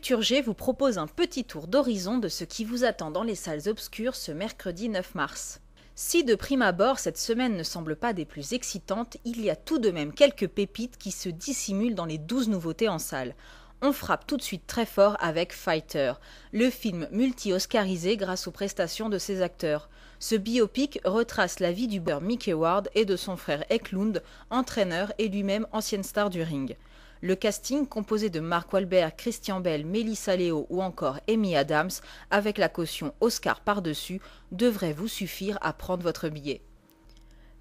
Culture G vous propose un petit tour d'horizon de ce qui vous attend dans les salles obscures ce mercredi 9 mars. Si de prime abord cette semaine ne semble pas des plus excitantes, il y a tout de même quelques pépites qui se dissimulent dans les 12 nouveautés en salle. On frappe tout de suite très fort avec Fighter, le film multi-oscarisé grâce aux prestations de ses acteurs. Ce biopic retrace la vie du boxeur Mickey Ward et de son frère Eklund, entraîneur et lui-même ancienne star du ring. Le casting, composé de Mark Wahlberg, Christian Bale, Melissa Leo ou encore Amy Adams, avec la caution Oscar par-dessus, devrait vous suffire à prendre votre billet.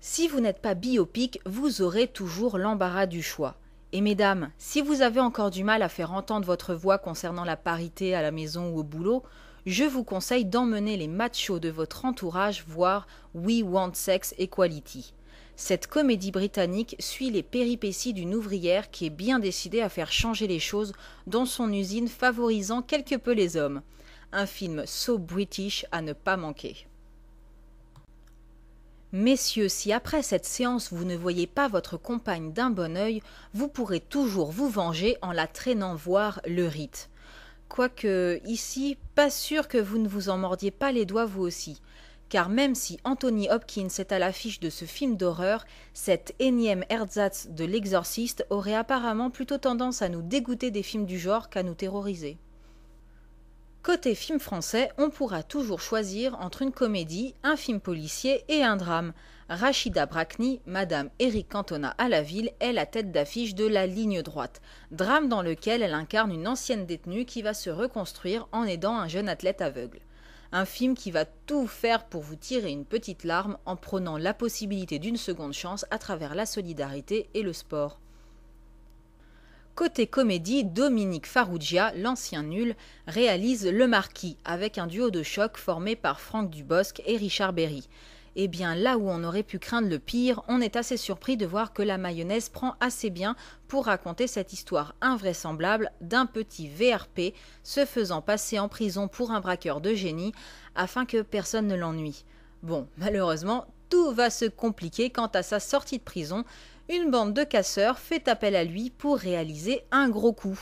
Si vous n'êtes pas biopic, vous aurez toujours l'embarras du choix. Et mesdames, si vous avez encore du mal à faire entendre votre voix concernant la parité à la maison ou au boulot, je vous conseille d'emmener les machos de votre entourage voir We Want Sex Equality. Cette comédie britannique suit les péripéties d'une ouvrière qui est bien décidée à faire changer les choses dans son usine, favorisant quelque peu les hommes. Un film so British à ne pas manquer. Messieurs, si après cette séance vous ne voyez pas votre compagne d'un bon œil, vous pourrez toujours vous venger en la traînant voir le rite. Quoique, ici, pas sûr que vous ne vous en mordiez pas les doigts vous aussi. Car même si Anthony Hopkins est à l'affiche de ce film d'horreur, cette énième ersatz de l'exorciste aurait apparemment plutôt tendance à nous dégoûter des films du genre qu'à nous terroriser. Côté film français, on pourra toujours choisir entre une comédie, un film policier et un drame. Rachida Brakni, Madame Eric Cantona à la ville, est la tête d'affiche de La Ligne droite, drame dans lequel elle incarne une ancienne détenue qui va se reconstruire en aidant un jeune athlète aveugle. Un film qui va tout faire pour vous tirer une petite larme en prônant la possibilité d'une seconde chance à travers la solidarité et le sport. Côté comédie, Dominique Farrugia, l'ancien nul, réalise Le Marquis avec un duo de choc formé par Franck Dubosc et Richard Berry. Et bien là où on aurait pu craindre le pire, on est assez surpris de voir que la mayonnaise prend assez bien pour raconter cette histoire invraisemblable d'un petit VRP se faisant passer en prison pour un braqueur de génie afin que personne ne l'ennuie. Bon, malheureusement, tout va se compliquer quant à sa sortie de prison. Une bande de casseurs fait appel à lui pour réaliser un gros coup.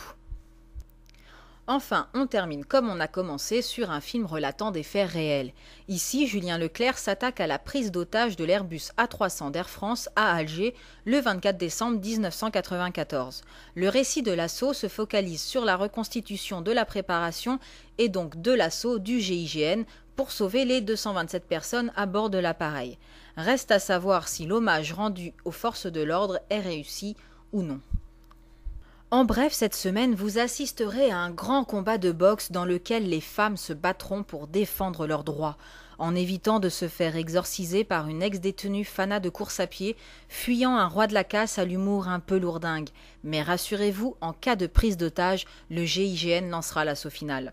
Enfin, on termine comme on a commencé sur un film relatant des faits réels. Ici, Julien Leclerc s'attaque à la prise d'otage de l'Airbus A300 d'Air France à Alger le 24 décembre 1994. Le récit de l'assaut se focalise sur la reconstitution de la préparation et donc de l'assaut du GIGN pour sauver les 227 personnes à bord de l'appareil. Reste à savoir si l'hommage rendu aux forces de l'ordre est réussi ou non. En bref, cette semaine, vous assisterez à un grand combat de boxe dans lequel les femmes se battront pour défendre leurs droits, en évitant de se faire exorciser par une ex-détenue fanat de course à pied, fuyant un roi de la casse à l'humour un peu lourdingue. Mais rassurez-vous, en cas de prise d'otage, le GIGN lancera l'assaut final.